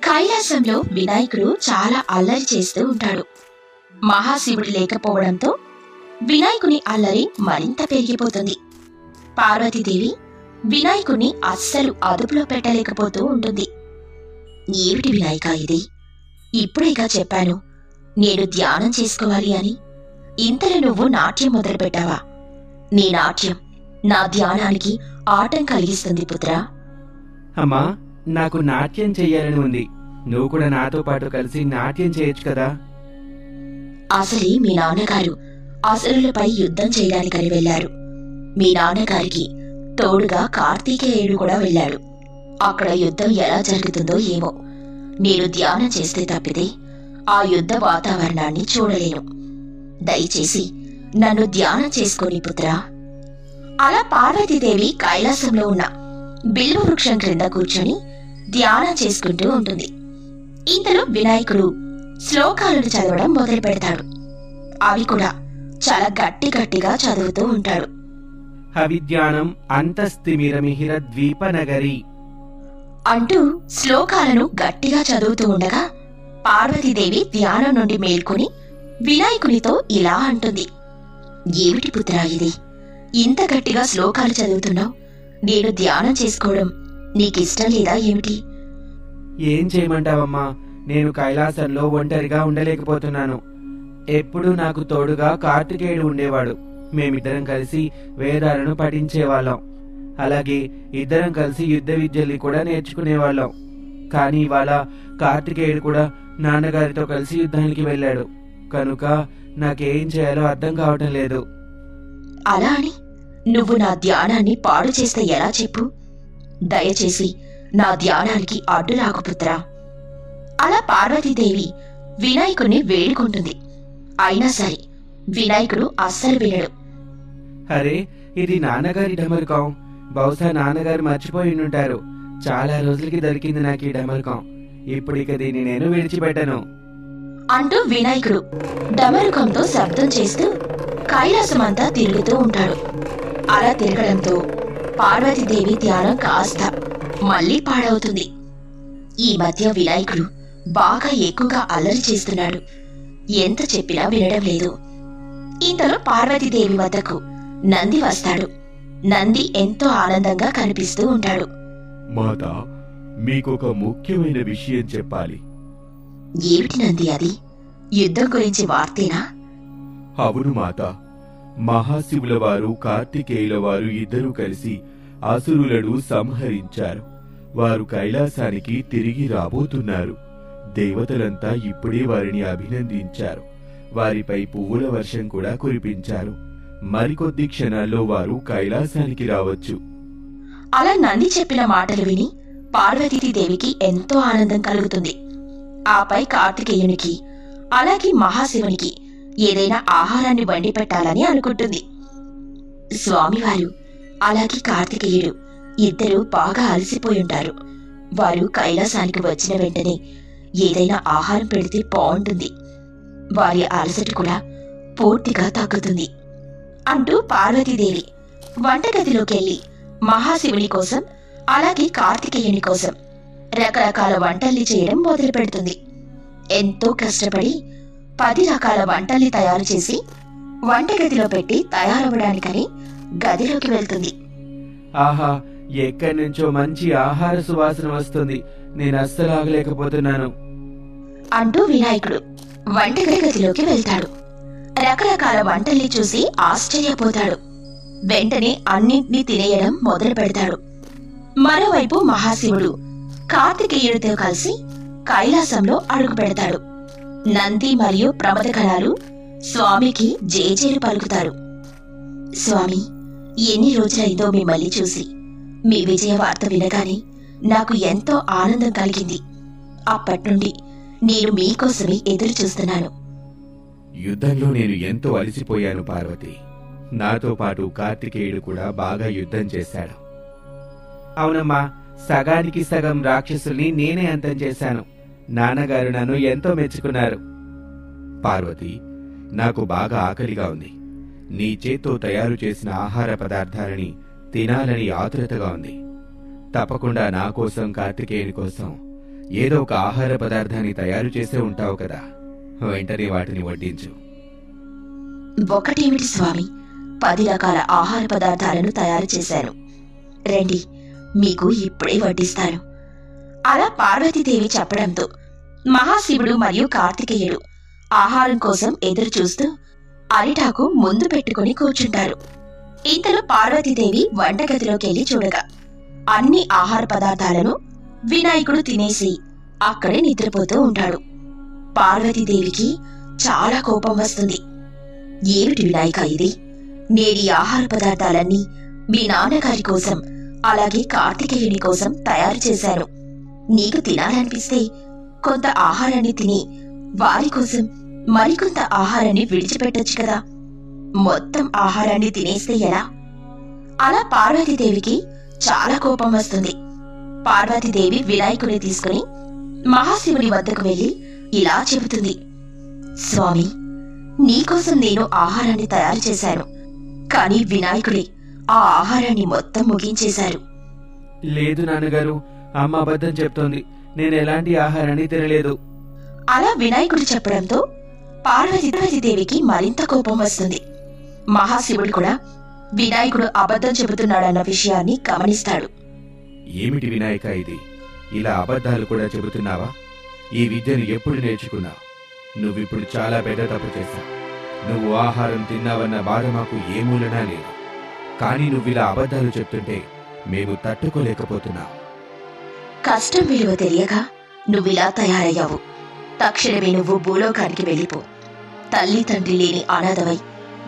కైలాసంలో వినాయకుడు చాలా అల్లరి చేస్తూ ఉంటాడు. మహాశివుడు లేకపోవడంతో వినాయకుని అల్లరి మరింత పెరిగిపోతుంది. పార్వతీదేవి వినాయకుణ్ణి అస్సలు అదుపులో పెట్టలేకపోతూ ఉంటుంది. ఏమిటి వినాయక ఇది? ఇప్పుడేగా చెప్పాను నేను ధ్యానం చేసుకోవాలి అని. ఇంతలో నువ్వు నాట్యం మొదలుపెట్టావా? నీ నాట్యం నా ధ్యానానికి ఆటం కలిగిస్తుంది పుత్రా. అమ్మా, నాకు నాట్యం చెయ్యాలని ఉంది. నువ్వు కూడా నాతో పాటు కలిసి నాట్యం చేయొచ్చు కదా. అసలే మీ నాన్నగారు అసురులపై యుద్ధం చేయడానికని వెళ్లారు. మీ నాన్నగారికి తోడుగా కార్తీకేయుడు కూడా వెళ్ళాడు. అక్కడ యుద్ధం ఎలా జరుగుతుందో ఏమో. నేను ధ్యానం చేస్తే తప్పితే ఆ యుద్ధ వాతావరణాన్ని చూడలేను. దయచేసి నన్ను ధ్యానం చేసుకోని పుత్రా. అలా పార్వతీదేవి కైలాసంలో ఉన్న బిల్వ వృక్షం క్రింద కూర్చొని ధ్యానం చేసుకుంటూ ఉంటుంది. ఇంతలో వినాయకుడు శ్లోకాలను చదవడం మొదలు పెడతాడు. అవి కూడా చాలా గట్టిగా చదువుతూ ఉంటాడు. అవిద్యానం అంతస్తిమిరమిహిర ద్వీప నగరి అంటూ శ్లోకాలను గట్టిగా చదువుతూ ఉండగా పార్వతీదేవి ధ్యానం నుండి మేల్కొని వినాయకునితో ఇలా అంటుంది. ఏమిటి పుత్రా ఇది? ఇంత గట్టిగా శ్లోకాలు చదువుతున్నావు. నేను ధ్యానం చేసుకోవడం నీకిష్టం లేదా ఏమిటి? ఏం చేయమంటావమ్మా? నేను కైలాసంలో ఒంటరిగా ఉండలేకపోతున్నాను. ఎప్పుడూ నాకు తోడుగా కార్తికేయుడు ఉండేవాడు. మేమిద్దరం కలిసి వేదాలను పఠించేవాళ్ళం. అలాగే ఇద్దరం కలిసి యుద్ధ విద్యల్ని కూడా నేర్చుకునేవాళ్ళం. కానీ ఇవాళ కార్తికేయుడు కూడా నాన్నగారితో కలిసి యుద్ధానికి వెళ్ళాడు. కనుక నాకేం చేయాలో అర్థం కావటం లేదు. అలా అని నువ్వు నా ధ్యానాన్ని పాడు చేస్తే ఎలా చెప్పు? దయచేసి నా ధ్యానానికి అడ్డు రాకు పుత్రా. అలా పార్వతీదేవి వినాయకుణ్ణి వేడుకుంటుంది. అయినా సరే వినాయకుడు అస్సలు వినడు. అరే, ఇది నాన్నగారి డమరుకం. బహుశా నాన్నగారు మర్చిపోయి ఉంటారు. చాలా రోజులకి దొరికింది నాకు ఈ డమరుకం. ఇప్పుడు ఇక దీన్ని నేను విడిచిపెట్టను అంటూ వినాయకుడు డమరుకంతో శబ్దం చేస్తూ కైలాసమంతా తిరుగుతూ ఉంటాడు. అలా తిరగడంతో పార్వతీదేవి ధ్యానం కాస్త మళ్లీ పాడవుతుంది. ఈ మధ్య వినాయకుడు బాగా ఎక్కువగా అల్లరి చేస్తున్నాడు. ఎంత చెప్పినా వినడం లేదు. ఇంతలో పార్వతీదేవి వద్దకు నంది వస్తాడు. నంది ఎంతో ఆనందంగా కనిపిస్తూ ఉంటాడు. మాత, మీకొక ముఖ్యమైన విషయం చెప్పాలి. ఏమిటి నంది అది? యుద్ధం గురించి వార్తేనా? అవును మాత, మహాశివుల వారు కార్తికేయుల వారు ఇద్దరూ కలిసి అసురులను సంహరించారు. వారు కైలాసానికి తిరిగి రాబోతున్నారు. దేవతలంతా ఇప్పుడే వారిని అభినందించారు. వారిపై పువ్వుల వర్షం కూడా కురిపించారు. మరికొద్ది క్షణాల్లో వారు కైలాసానికి రావచ్చు. అలా నంది చెప్పిన మాటలు విని పార్వతీదేవికి ఎంతో ఆనందం కలుగుతుంది. ఆపై కార్తికేయునికి అలాగే మహాశివునికి ఏదైనా ఆహారాన్ని వండి పెట్టాలని అనుకుంటుంది. స్వామివారు అలాగే కార్తికేయుడు ఇద్దరూ బాగా అలసిపోయి ఉంటారు. వారు కైలాసానికి వచ్చిన వెంటనే ఏదైనా ఆహారం పెడితే బాగుంటుంది. వారి అలసట కూడా పూర్తిగా తగ్గుతుంది అంటూ పార్వతీదేవి వంటగదిలోకెళ్లి మహాశివుని కోసం అలాగే కార్తికేయుని కోసం రకరకాల వంటల్ని చేయడం మొదలు పెడుతుంది. ఎంతో కష్టపడి 10 రకాల వంటల్ని తయారు చేసి వంటగదిలో పెట్టి తయారవ్వడానికని గదిలోకి వెళ్తుంది. ఆహా, ఎక్కడి నుంచో మంచి ఆహార సువాసన వస్తుంది. నేను అస్సలు ఆగలేకపోతున్నాను అంటూ వినాయకుడు వంటగది గదిలోకి వెళ్తాడు. రకరకాల వంటల్ని చూసి ఆశ్చర్యపోతాడు. వెంటనే అన్నింటినీ తినేయడం మొదలు పెడతాడు. మరోవైపు మహాశివుడు కార్తికేయుడితో కలిసి కైలాసంలో అడుగు పెడతాడు. నంది మరియు ప్రమదగణాలు స్వామికి జేజేలు పలుకుతారు. స్వామి, ఎన్ని రోజులైందో మిమ్మల్ని చూసి. మీ విజయ వార్త వినగానే నాకు ఎంతో ఆనందం కలిగింది. అప్పట్నుండి నేను మీకోసమే ఎదురు చూస్తున్నాను. యుద్ధంలో నేను ఎంతో అలసిపోయాను పార్వతి. నాతో పాటు కార్తికేయుడు కూడా బాగా యుద్ధం చేశాడు. అవునమ్మా, సగానికి సగం రాక్షసుల్ని నేనే అంతం చేశాను. నాన్నగారు నన్ను ఎంతో మెచ్చుకున్నారు. పార్వతి, నాకు బాగా ఆకలిగా ఉంది. నీ చేత్తో తయారు చేసిన ఆహార పదార్థాలని తినాలని ఆతురతగా ఉంది. తప్పకుండా నా కోసం, కార్తికేయుని కోసం ఏదో ఒక ఆహార పదార్థాన్ని తయారు చేసే ఉంటావు కదా, వెంటనే వాటిని వడ్డించు. ఒకటేమిటి స్వామి, 10 రకాల ఆహార పదార్థాలను తయారు చేశాను. రండి, మీకు ఇప్పుడే వడ్డిస్తాను. అలా పార్వతీదేవి చెప్పడంతో మహాశివుడు మరియు కార్తికేయుడు ఆహారం కోసం ఎదురు చూస్తూ అరిటాకు ముందు పెట్టుకుని కూర్చుంటారు. ఇంతలో పార్వతీదేవి వంటగదిలోకెళ్లి చూడగా అన్ని ఆహార పదార్థాలను వినాయకుడు తినేసి అక్కడే నిద్రపోతూ ఉంటాడు. పార్వతీదేవికి చాలా కోపం వస్తుంది. ఏమిటి వినాయక ఇది? నేడి ఆహార పదార్థాలన్నీ మీ నాన్నగారి కోసం అలాగే కార్తికేయుని కోసం తయారు చేశాను. నీకు తినాలనిపిస్తే కొంత ఆహారాన్ని తిని వారి కోసం మరికొంత ఆహారాన్ని విడిచిపెట్టొచ్చు కదా. మొత్తం ఆహారాన్ని తినేస్తే ఎలా? అలా పార్వతీదేవికి చాలా కోపం వస్తుంది. పార్వతీదేవి వినాయకుడిని తీసుకుని మహాశివుని వద్దకు వెళ్లి ఇలా చెబుతుంది. స్వామి, నీకోసం నేను ఆహారాన్ని తయారు చేశాను, కానీ వినాయకుడే ఆ ఆహారాన్ని మొత్తం ముగించేశారు. లేదు నాన్నగారు, అమ్మ అబద్ధం చెప్తోంది. నేను ఎలాంటి ఆహారాన్ని తినలేదు. అలా వినాయకుడు చెప్పడంతో పార్వతీదేవికి మరింత కోపం వస్తుంది. మహాశివుడు కూడా వినాయకుడు అబద్ధం చెబుతున్నాడన్న విషయాన్ని గమనిస్తాడు. ఏమిటి వినాయక ఇది? ఇలా అబద్ధాలు కూడా చెబుతున్నావా? ఈ విద్యను ఎప్పుడు నేర్చుకున్నావు? నువ్విప్పుడు చాలా పెద్ద తప్పు చేశావు. నువ్వు ఆహారం తిన్నావన్న బాధ మాకు ఏ మూలనా లేదు, కానీ నువ్విలా అబద్ధాలు చెప్తుంటే మేము తట్టుకోలేకపోతున్నావు. కష్టం విలువ తెలియక నువ్విలా తయారయ్యావు. తక్షణమే నువ్వు భూలోకానికి వెళ్ళిపో. తల్లి తండ్రి లేని అనాథవై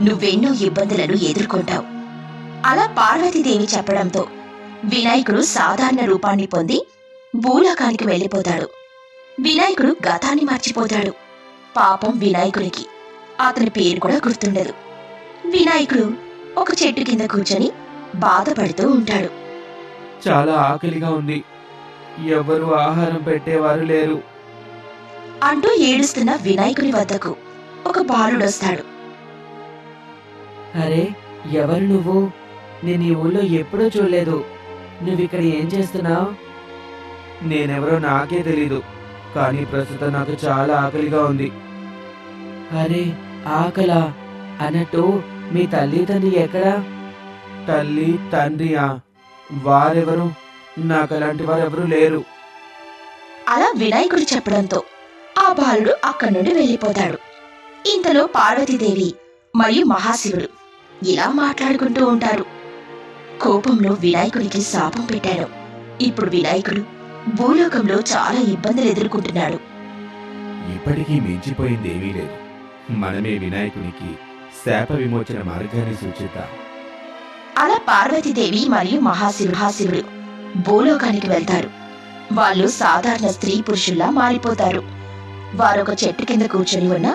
నువ్వెన్నో ఇబ్బందులను ఎదుర్కొంటావు. అలా పార్వతీదేవి చెప్పడంతో వినాయకుడు సాధారణ రూపాన్ని పొంది భూలోకానికి వెళ్ళిపోతాడు. వినాయకుడు గతాన్ని మర్చిపోతాడు. పాపం వినాయకుడికి అతని పేరు కూడా గుర్తుండదు. వినాయకుడు ఒక చెట్టు కింద కూర్చొని బాధపడుతూ ఉంటాడు. చాలా ఆకలిగా ఉంది, ఎవరు ఆహారం పెట్టేవారు లేరు అంటూ ఏడుస్తున్న వినాయకుని వద్దకు ఒక బాలుడొస్తాడు. అరే, ఎవరు నువ్వు? నేను ఈ ఊళ్ళో ఎప్పుడూ చూడలేదు. నువ్విక్కడ ఏం చేస్తున్నావు? నేనెవరో నాకే తెలీదు, కానీ ప్రస్తుతం నాకు చాలా ఆకలిగా ఉంది. అరే, ఆకలా? అన్నట్టు మీ తల్లి తండ్రి ఎక్కడా? తల్లి తండ్రియా? వారెవరు? నాకు అలాంటి వారెవరూ లేరు. అలా వినాయకుడు చెప్పడంతో ఆ బాలుడు అక్కడి నుండి వెళ్ళిపోతాడు. ఇంతలో పార్వతీదేవి మరియు మహాశివుడు ఇలా మాట్లాడుకుంటూ ఉంటారు. కోపంలో వినాయకుడికి శాపం పెట్టాడు. ఇప్పుడు వినాయకుడు భూలోకంలో చాలా ఇబ్బందులు ఎదుర్కొంటున్నాడు. ఇప్పటికీ మించిపోయిందేమీ లేదు. మనమే వినాయకునికి శాప విమోచన మార్గాన్ని సూచిద్దాం. అలా పార్వతీదేవి మరియు మహాశివుడు భూలోకానికి వెళ్తారు. వాళ్ళు సాధారణ స్త్రీ పురుషుల్లా మారిపోతారు. వారొక చెట్టు కింద కూర్చొని ఉన్న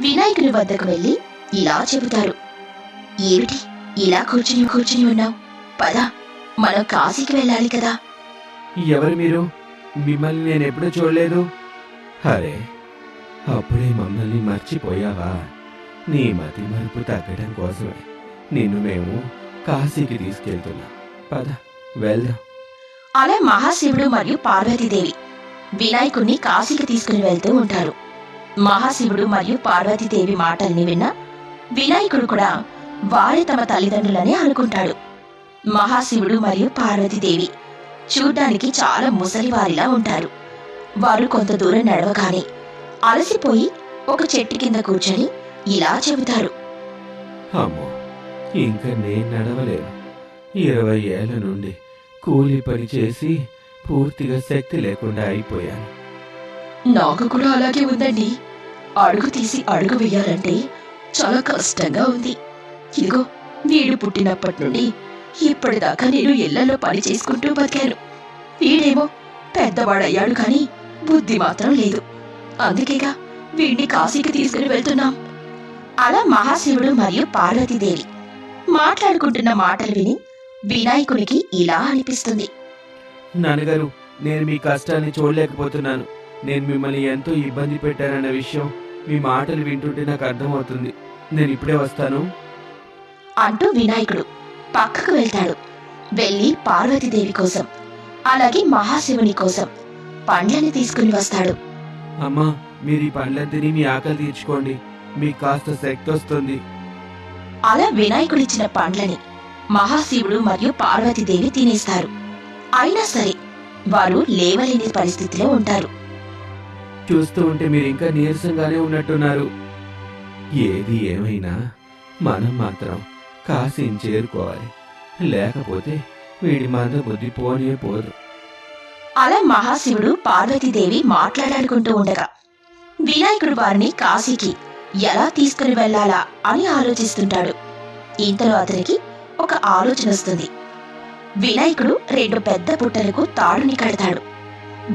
వినాయకుని వద్దకు వెళ్లి ఇలా చెబుతారు. ఏమిటి ఇలా కూర్చుని ఉన్నావు? పద, మనం కాశీకి వెళ్ళాలి కదా. ఎవరు మీరు? మిమ్మల్ని నేనెప్పుడూ చూడలేదు. అరే, అప్పుడే మమ్మల్ని మర్చిపోయావా? నీ మతి మరుపు తగ్గడం కోసమే నిన్ను మేము కాశీకి తీసుకెళ్తున్నాం. పద, వెళ్దాం. అలా మహాశివుడు మరియు పార్వతీదేవి వినాయకుడిని కాశీకి తీసుకుని వెళ్తూ ఉంటారు. మహాశివుడు మరియు పార్వతీదేవి మాటల్ని విన్న వినాయకుడు కూడా వారే తమ తల్లిదండ్రులని అనుకుంటాడు. మహాశివుడు మరియు పార్వతీదేవి చూడ్డానికి చాలా ముసలివారిలా ఉంటారు. వారు కొంత దూరం నడవగానే అలసిపోయి ఒక చెట్టు కింద కూర్చొని ఇలా చెబుతారు. అమ్మో, ఇంకా నేను నడవలేను. 20 ఏళ్ల నుండి కూలీ పని చేసి పూర్తిగా శక్తి లేకుండా అయిపోయాను. నాకు కూడా అలాగే ఉందండి. అడుగు తీసి అడుగు వేయాలంటే చాలా కష్టంగా ఉంది. ఇదిగో, వీడు పుట్టినప్పటి నుండి ఇప్పటిదాకా నేను ఇళ్లలో పని చేసుకుంటూ బతికాను. వీడేమో పెద్దవాడయ్యాడు, కానీ బుద్ధి మాత్రం లేదు. అందుకేగా వీడిని కాశీకి తీసుకుని వెళ్తున్నాం. అలా మహాశివుడు మరియు పార్వతీదేవి మాట్లాడుకుంటున్న మాటలు విని వినాయకునికి ఇలా అనిపిస్తుంది. నాన్నగారు, నేను మీ కష్టాన్ని చూడలేకపోతున్నాను. నేను మిమ్మల్ని ఎంతో ఇబ్బంది పెట్టానన్న విషయం మీ మాటలు వింటుంటే నాకు అర్థమవుతుంది. నేను ఇప్పుడే వస్తాను అంటూ వినాయకుడు పక్కకు వెళ్తాడు. వెళ్లి పార్వతీదేవి కోసం అలాగే మహాశివుని కోసం పండ్లని తీసుకుని వస్తాడు. అమ్మా, మీరు ఈ పండ్లను తిని మీ ఆకలి తీర్చుకోండి, మీకు కాస్త శక్తి వస్తుంది. అలా వినాయకుడిచ్చిన పండ్లని మహాశివుడు మరియు పార్వతీదేవి తినేస్తారు. అయినా సరే వారు లేవలేని పరిస్థితిలో ఉంటారు. చూస్తూ ఉంటే మీరు ఇంకా నీరసంగానే ఉన్నట్టున్నారు. ఏది ఏమైనా మనం మాత్రం కాశీని చేరుకోవాలి, లేకపోతే వీడి మంద బుద్ధి పోనే పోదు. అలా మహాశివుడు పార్వతీదేవి మాట్లాడాడుకుంటూ ఉండగా వినాయకుడు వారిని కాశీకి ఎలా తీసుకుని వెళ్లాలా అని ఆలోచిస్తుంటాడు. ఇంతలో అతనికి ఒక ఆలోచన వస్తుంది. వినాయకుడు 2 పెద్ద బుట్టలకు తాడుని కడతాడు.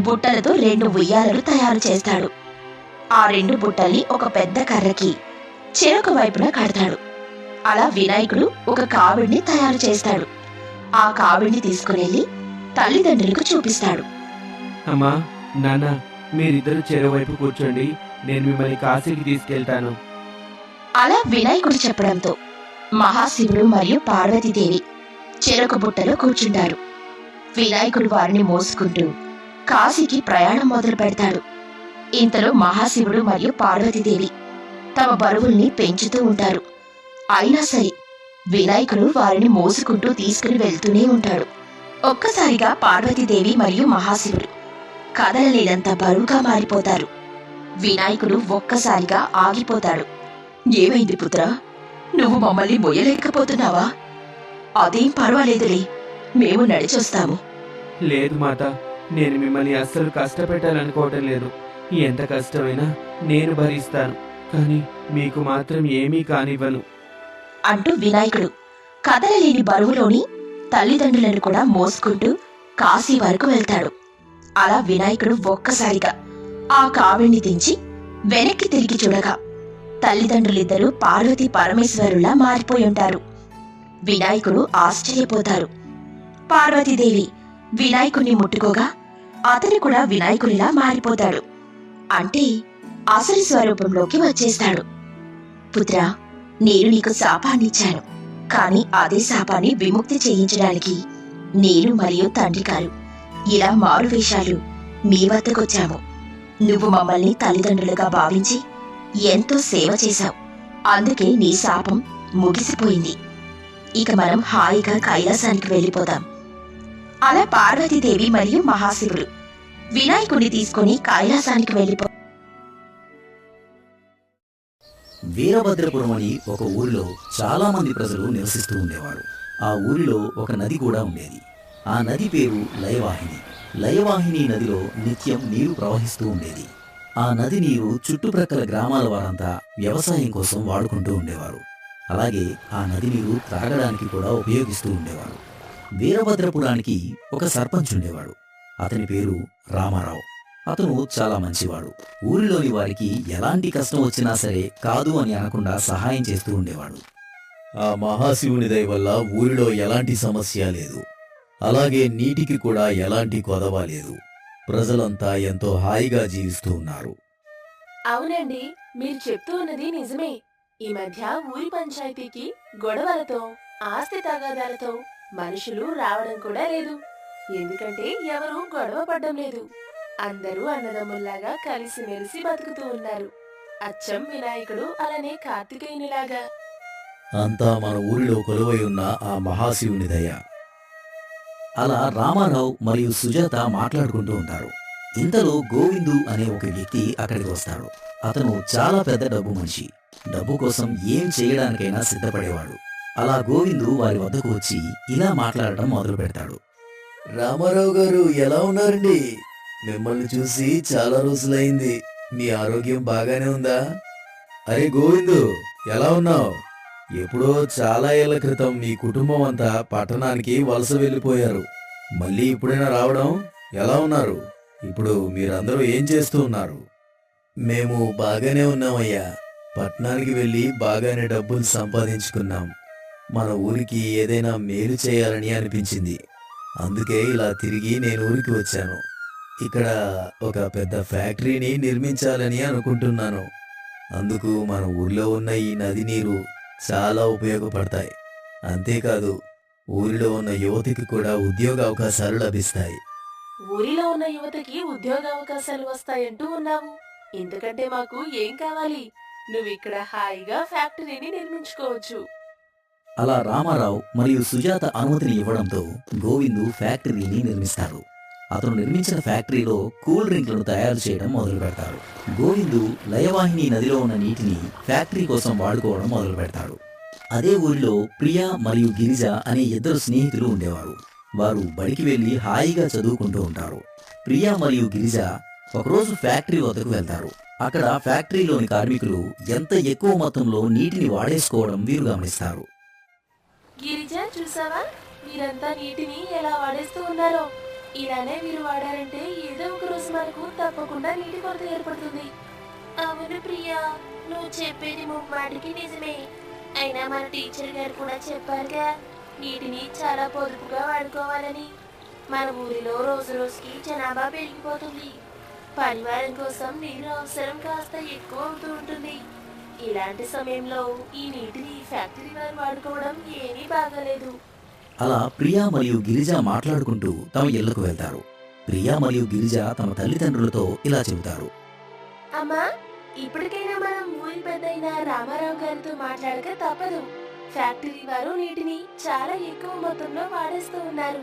బుట్టలతో 2 ఉయ్యాలలు తయారు చేస్తాడు. ఆ 2 బుట్టల్ని ఒక పెద్ద కర్రకి చెరొక వైపున కడతాడు. అలా వినాయకుడు ఒక కావిడిని తయారు చేస్తాడు. ఆ కావిడిని తీసుకునెళ్లి తల్లిదండ్రులకు చూపిస్తాడు. అమ్మా, నాన్న, మీరిద్దరు చెరువైపు కూర్చోండి, నేను మిమ్మల్ని కాశీకి తీసుకెళ్తాను. అలా వినాయకుడు చెప్పడంతో మహాశివుడు మరియు పార్వతీదేవి చెరొక బుట్టలో కూర్చుంటారు. వినాయకుడు వారిని మోసుకుంటూ కాశీకి ప్రయాణం మొదలు పెడతాడు. ఇంతలో మహాశివుడు మరియు పార్వతీదేవి తమ బరువుల్ని పెంచుతూ ఉంటారు. అయినా సరే వినాయకుడు వారిని మోసుకుంటూ తీసుకుని వెళ్తూనే ఉంటాడు. ఒక్కసారిగా పార్వతీదేవి మరియు మహాశివుడు కదలలేనంత బరువుగా మారిపోతారు. వినాయకుడు ఒక్కసారిగా ఆగిపోతాడు. ఏమైంది పుత్రా, నువ్వు మమ్మల్ని మొయ్యలేకపోతున్నావా? అదేం పర్వాలేదులే, మేము నడిచొస్తాము. లేదు మాత, నేను మిమ్మల్ని అస్సలు కష్టపెట్టాలనుకోవటం లేదు. ఎంత కష్టమైనా నేను భరిస్తాను, కానీ మీకు మాత్రం ఏమీ కానివ్వను అంటూ వినాయకుడు కదలలేని బరువులోని తల్లిదండ్రులను కూడా మోసుకుంటూ కాశీ వరకు వెళ్తాడు. అలా వినాయకుడు ఒక్కసారిగా ఆ కావిడిని దించి వెనక్కి తిరిగి చూడగా తల్లిదండ్రులిద్దరూ పార్వతీ పరమేశ్వరులా మారిపోయి ఉంటారు. వినాయకుడు ఆశ్చర్యపోతారు. పార్వతీదేవి వినాయకుడిని ముట్టుకోగా అతను కూడా వినాయకుడిలా మారిపోతాడు. అంటే అసలు స్వరూపంలోకి వచ్చేస్తాడు. పుత్రా, నేను నీకు శాపాన్నిచ్చాను, కాని అదే శాపాన్ని విముక్తి చేయించడానికి నేను మరియు తండ్రి గారు ఇలా మారు వేషాలు మీ వద్దకొచ్చాము. నువ్వు మమ్మల్ని తల్లిదండ్రులుగా భావించి ఎంతో సేవ చేశావు. అందుకే నీ శాపం ముగిసిపోయింది. ఇక మనం హాయిగా కైలాసానికి వెళ్ళిపోదాం. అలా పార్వతీదేవి మరియు మహాశివుడు వినాయకుడిని తీసుకుని కైలాసానికి వెళ్ళిపో. వీరభద్రపురం అని ఒక ఊరిలో చాలా మంది ప్రజలు నివసిస్తూ ఉండేవారు. ఆ ఊరిలో ఒక నది కూడా ఉండేది. ఆ నది పేరు లయవాహిని. లయవాహిని నదిలో నిత్యం నీరు ప్రవహిస్తూ ఉండేది. ఆ నది నీరు చుట్టుప్రక్కల గ్రామాల వారంతా వ్యవసాయం కోసం వాడుకుంటూ ఉండేవారు. అలాగే ఆ నది నీరు త్రాగడానికి కూడా ఉపయోగిస్తూ ఉండేవారు. వీరభద్రపురానికి ఒక సర్పంచ్ ఉండేవాడు. అతని పేరు రామారావు. అతను చాలా మంచివాడు. ఊరిలోని వారికి ఎలాంటి కష్టం వచ్చినా సరే కాదు అని అనకుండా సహాయం చేస్తూ ఉండేవాడు. ఆ మహాశివుని దయ వల్ల ఊరిలో ఎలాంటి సమస్య లేదు. అలాగే నీటికి కూడా ఎలాంటి కొదవ లేదు. ప్రజలంతా ఎంతో హాయిగా జీవిస్తూ ఉన్నారు. అవునండి, మీరు చెప్తూ ఉన్నది నిజమే. ఈ మధ్య ఊరి పంచాయతీకి గొడవలతో, ఆస్తి తగాదాలతో మనుషులు రావడం కూడా లేదు. ఎందుకంటే ఎవరూ గొడవ పడ్డం లేదు. అందరూ అన్నదమ్ముల్లాగా కలిసిమెలిసి బతుకుతూ ఉన్నారు. అచ్చం వినాయకుడు అలానే కార్తికేయునిలాగా. అంతా మన ఊరిలో కొలువై ఉన్న ఆ మహాశివుని దయ. అలా రామారావు మరియు సుజాత మాట్లాడుకుంటూ ఉంటారు. ఇంతలో గోవిందు అనే ఒక వ్యక్తి అక్కడికి వస్తాడు. అతను చాలా పెద్ద డబ్బు మనిషి. డబ్బు కోసం ఏం చేయడానికైనా సిద్ధపడేవాడు. అలా గోవిందు వారి వద్దకు వచ్చి ఇలా మాట్లాడటం మొదలు పెడతాడు. రామారావు గారు, ఎలా ఉన్నారండి? మిమ్మల్ని చూసి చాలా రోజులైంది. మీ ఆరోగ్యం బాగానే ఉందా? అరే గోవిందు, ఎలా ఉన్నావు? ఎప్పుడో చాలా ఏళ్ల క్రితం మీ కుటుంబం అంతా పట్టణానికి వలస వెళ్ళిపోయారు. మళ్ళీ ఇప్పుడైనా రావడం? ఎలా ఉన్నారు? ఇప్పుడు మీరందరూ ఏం చేస్తూ ఉన్నారు? మేము బాగానే ఉన్నామయ్యా. పట్టణానికి వెళ్ళి బాగానే డబ్బులు సంపాదించుకున్నాం. మన ఊరికి ఏదైనా మేలు చేయాలని అనిపించింది. అందుకే ఇలా తిరిగి నేను ఊరికి వచ్చాను. ఇక్కడ ఒక పెద్ద ఫ్యాక్టరీని నిర్మించాలని అనుకుంటున్నాను. అందుకు మన ఊర్లో ఉన్న ఈ నది నీరు చాలా ఉపయోగపడతాయి. అంతేకాదు ఊరిలో ఉన్న యువతికి కూడా ఉద్యోగ అవకాశాలు లభిస్తాయి. ఊరిలో ఉన్న యువతకి ఉద్యోగ అవకాశాలు వస్తాయంటూ ఉన్నావు. ఇంతకంటే మాకు ఏం కావాలి? నువ్విక్కడ హాయిగా ఫ్యాక్టరీని నిర్మించుకోవచ్చు. అలా రామారావు మరియు సుజాత అనుమతిని ఇవ్వడంతో గోవిందు ఫ్యాక్టరీని నిర్మిస్తారు. అతను నిర్మించిన ఫ్యాక్టరీలో కూల్ డ్రింక్లను తయారు చేయడం మొదలు పెడతారు. గోవిందు లయవాహిని నదిలో ఉన్న నీటిని ఫ్యాక్టరీ కోసం వాడుకోవడం మొదలు పెడతాడు. అదే ఊరిలో ప్రియా మరియు గిరిజ అనే ఇద్దరు స్నేహితులు ఉండేవారు. వారు బడికి వెళ్లి హాయిగా చదువుకుంటూ ఉంటారు. ప్రియా మరియు గిరిజ ఒకరోజు ఫ్యాక్టరీ వద్దకు వెళ్తారు. అక్కడ ఫ్యాక్టరీలోని కార్మికులు ఎంత ఎక్కువ మొత్తంలో నీటిని వాడేసుకోవడం వీరు గమనిస్తారు. గిరిజ, చూసావా? మీరంతా నీటిని ఎలా వాడేస్తూ ఉన్నారో. ఇలానే మీరు వాడారంటే ఏదో ఒక రోజు మనకు తప్పకుండా నీటి కొరత ఏర్పడుతుంది. అవును ప్రియా, నువ్వు చెప్పేది ముమ్మాటికి నిజమే. అయినా మన టీచర్ గారు కూడా చెప్పారుగా, నీటిని చాలా పొదుపుగా వాడుకోవాలని. మన ఊరిలో రోజు రోజుకి జనాభా పెరిగిపోతుంది. పరివారం కోసం నీరు అవసరం కాస్త ఎక్కువ అవుతూ ఉంటుంది. ఇలాంటి సమయంలో ఈ నీటిని ఫ్యాక్టరీ వారు వాడుకోవడం ఏమీ బాగాలేదు. అలా ప్రియా మరియు గిరిజ మాట్లాడుకుంటూ తమ ఇళ్లకు వెళ్తారు. ప్రియా మరియు గిరిజ తమ తల్లిదండ్రులతో ఇలా చెబుతారు. అమ్మా, ఇప్పటికైనా మనం ఊరి పెద్దయిన రామారావు గారితో మాట్లాడక తప్పదు. ఫ్యాక్టరీ వారు నీటిని చాలా ఎక్కువ మొత్తంలో వాడేస్తూ ఉన్నారు.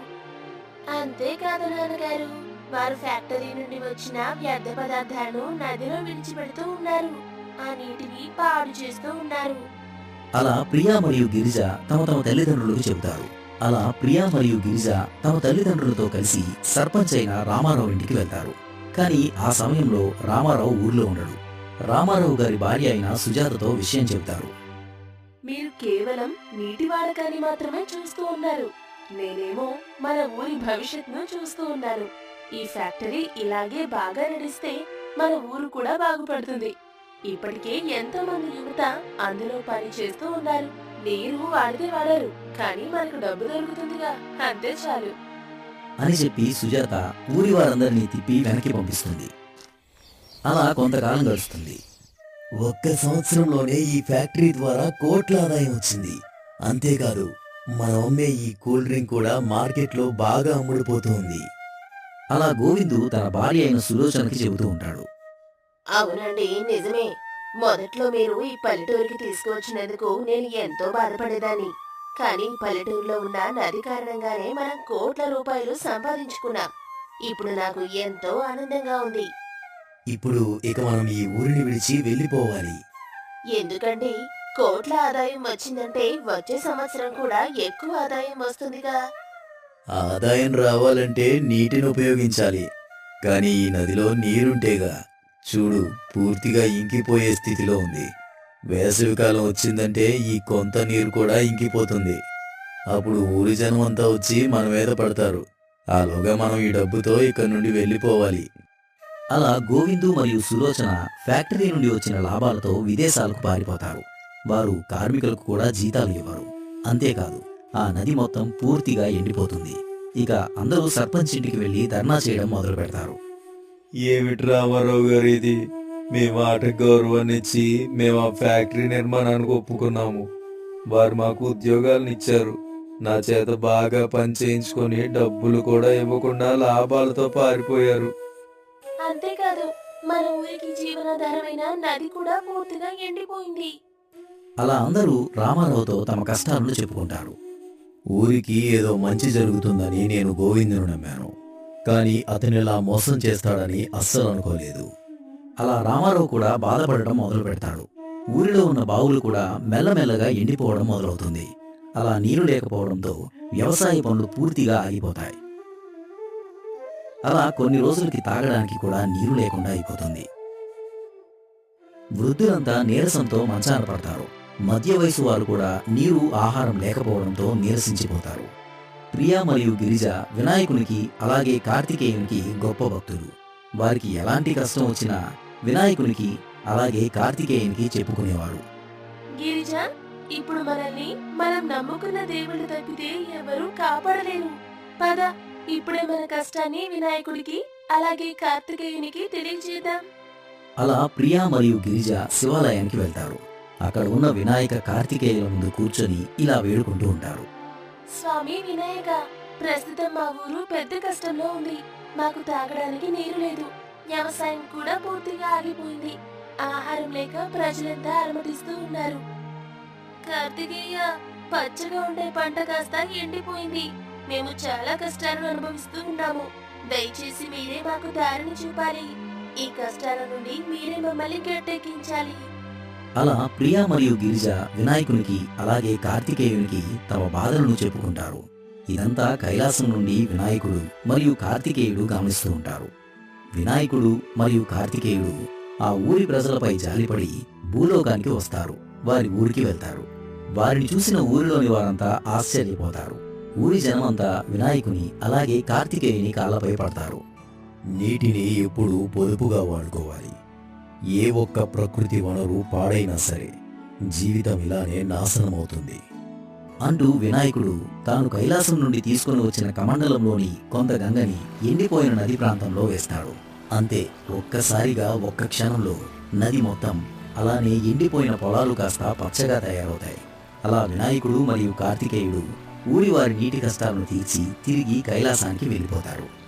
అంతేకాదు నాన్నగారు, వారు ఫ్యాక్టరీ నుండి వచ్చిన వ్యర్థ పదార్థాలను నదిలో విడిచిపెడుతూ ఉన్నారు. ఆ నీటిని పాడు చేస్తూ ఉన్నారు. అలా ప్రియా మరియు గిరిజ తమ తల్లిదండ్రులకు చెబుతారు. అలా ప్రియా మరియు గిరిజ తమ తల్లిదండ్రులతో కలిసి సర్పంచ్ అయిన రామారావు ఇంటికి వెళ్తారు. కానీ ఆ సమయంలో రామారావు ఊర్లో ఉండడు. రామారావు గారి భార్య అయిన సుజాతతో విషయం చెబుతారు. మీరు కేవలం నీటి వాడకాన్ని మాత్రమే చూస్తూ ఉన్నారు. నేనేమో మన ఊరి భవిష్యత్తును చూస్తూ ఉన్నాను. ఈ ఫ్యాక్టరీ ఇలాగే బాగా నడిస్తే మన ఊరు కూడా బాగుపడుతుంది. ఇప్పటికే ఎంతో మంది యువత అందులో పని చేస్తూ ఉన్నారు. నీరు వాడితే వాడారు, కానీ మనకు డబ్బు దొరుకుతుందిగా, అంతే చాలు అని చెప్పి సుజాత ఊరి వారందరినీ తిప్పి వెనక్కి పంపిస్తుంది. అలా కొంతకాలం గడుస్తుంది. ఒక్క సంవత్సరంలోనే ఈ ఫ్యాక్టరీ ద్వారా కోట్ల ఆదాయం వచ్చింది. అంతేకాదు, మనం అమ్మే ఈ కూల్ డ్రింక్ కూడా మార్కెట్లో బాగా అమ్ముడుపోతుంది. అలా గోవిందు తన భార్య అయిన సులోచనకి చెబుతూ ఉంటాడు. అవునండి, నిజమే. మొదట్లో మీరు ఈ పల్లెటూరికి తీసుకువచ్చినందుకు నేను ఎంతో బాధపడేదాన్ని. కానీ పల్లెటూరులో ఉన్న నది కారణంగానే మనం కోట్ల రూపాయలు సంపాదించుకున్నాం. ఇప్పుడు నాకు ఎంతో ఆనందంగా ఉంది. ఇప్పుడు ఇక మనం ఈ ఊరిని విడిచి వెళ్ళిపోవాలి. ఎందుకండి? కోట్ల ఆదాయం వచ్చిందంటే వచ్చే సంవత్సరం కూడా ఎక్కువ ఆదాయం వస్తుందిగా. ఆదాయం రావాలంటే నీటిని ఉపయోగించాలి. కానీ ఈ నదిలో నీరుంటేగా. చూడు, పూర్తిగా ఇంకిపోయే స్థితిలో ఉంది. వేసవికాలం వచ్చిందంటే ఈ కొంత నీరు కూడా ఇంకిపోతుంది. అప్పుడు ఊరి జనం అంతా వచ్చి మన మీద పడతారు. ఆలోగా మనం ఈ డబ్బుతో ఇక్కడి నుండి వెళ్ళిపోవాలి. అలా గోవిందు మరియు సులోచన ఫ్యాక్టరీ నుండి వచ్చిన లాభాలతో విదేశాలకు పారిపోతారు. వారు కార్మికులకు కూడా జీతాలు ఇవ్వరు. అంతేకాదు, ఆ నది మొత్తం పూర్తిగా ఎండిపోతుంది. ఇక అందరూ సర్పంచ్ ఇంటికి వెళ్లి ధర్నా చేయడం మొదలు పెడతారు. ఏమిటి రామారావు గారు ఇది? మీ మాట గౌరవాన్ని ఇచ్చి మేము ఆ ఫ్యాక్టరీ నిర్మాణానికి ఒప్పుకున్నాము. వారు మాకు ఉద్యోగాలను ఇచ్చారు. నా చేత బాగా పని చేయించుకొని డబ్బులు కూడా ఇవ్వకుండా లాభాలతో పారిపోయారు. అంతేకాదు, మన ఊరికి జీవనాధారమైన నది కూడా పూర్తిగా ఎండిపోయింది. అలా అందరూ రామారావుతో తమ కష్టాలను చెప్పుకుంటారు. ఊరికి ఏదో మంచి జరుగుతుందని నేను గోవిందును నమ్మాను. కానీ అతనిలా మోసం చేస్తాడని అస్సలు అనుకోలేదు. అలా రామారావు కూడా బాధపడటం మొదలు పెడతాడు. ఊరిలో ఉన్న బావులు కూడా మెల్లమెల్లగా ఎండిపోవడం మొదలవుతుంది. అలా నీరు లేకపోవడంతో వ్యవసాయ పనులు పూర్తిగా ఆగిపోతాయి. అలా కొన్ని రోజులకి తాగడానికి కూడా నీరు లేకుండా అయిపోతుంది. వృద్ధులంతా నీరసంతో మంచాన పడతారు. మధ్య వయసు వారు కూడా నీరు, ఆహారం లేకపోవడంతో నీరసించిపోతారు. ప్రియా మరియు గిరిజ వినాయకునికి అలాగే కార్తికేయునికి గొప్ప భక్తులు. వారికి ఎలాంటి కష్టం వచ్చినా వినాయకునికి అలాగే కార్తికేయునికి చెప్పుకునేవారు. గిరిజ, ఇప్పుడు మనల్ని మనం నమ్ముకున్న దేవుళ్ళు తప్పితే ఎవరూ కాపాడలేరు. పద, ఇప్పుడే మన కష్టాన్ని వినాయకుడికి అలాగే కార్తికేయునికి తెలియజేద్దాం. అలా ప్రియా మరియు గిరిజ శివాలయానికి వెళ్తారు. అక్కడ ఉన్న వినాయక కార్తికేయుల ముందు కూర్చొని ఇలా వేడుకుంటూ ఉంటారు. స్వామి వినాయక, ప్రస్తుతం మా ఊరు పెద్ద కష్టంలో ఉంది. మాకు తాగడానికి నీరు లేదు. వ్యవసాయం కూడా పూర్తిగా ఆగిపోయింది. ఆహారం లేక ప్రజలంతా అలమటిస్తూ ఉన్నారు. కార్తికేయ, పచ్చగా ఉండే పంట కాస్త ఎండిపోయింది. మేము చాలా కష్టాలను అనుభవిస్తూ ఉన్నాము. దయచేసి మీరే మాకు దారిని చూపాలి. ఈ కష్టాల నుండి మీరే మమ్మల్ని గట్టెక్కించాలి. అలా ప్రియా మరియు గిరిజ వినాయకునికి అలాగే కార్తికేయునికి తమ బాధలను చెప్పుకుంటారు. ఇదంతా కైలాసం నుండి వినాయకుడు మరియు కార్తికేయుడు గమనిస్తూ ఉంటారు. వినాయకుడు మరియు కార్తికేయుడు ఆ ఊరి ప్రజలపై జాలిపడి భూలోకానికి వస్తారు. వారి ఊరికి వెళ్తారు. వారిని చూసిన ఊరిలోని వారంతా ఆశ్చర్యపోతారు. ఊరి జనమంతా వినాయకుని అలాగే కార్తికేయుని కాళ్ళపై పడతారు. నీటిని ఎప్పుడూ పొదుపుగా వాడుకోవాలి. ఏ ఒక్క ప్రకృతి వనరు పాడైనా సరే జీవితం ఇలానే నాశనమవుతుంది అంటూ వినాయకుడు తాను కైలాసం నుండి తీసుకుని వచ్చిన కమండలంలోని కొంత గంగని ఎండిపోయిన నది ప్రాంతంలో వేస్తాడు. అంతే, ఒక్కసారిగా ఒక్క క్షణంలో నది మొత్తం అలానే ఎండిపోయిన పొలాలు కాస్త పచ్చగా తయారవుతాయి. అలా వినాయకుడు మరియు కార్తికేయుడు ఊరి వారి నీటి కష్టాలను తీర్చి తిరిగి కైలాసానికి వెళ్ళిపోతారు.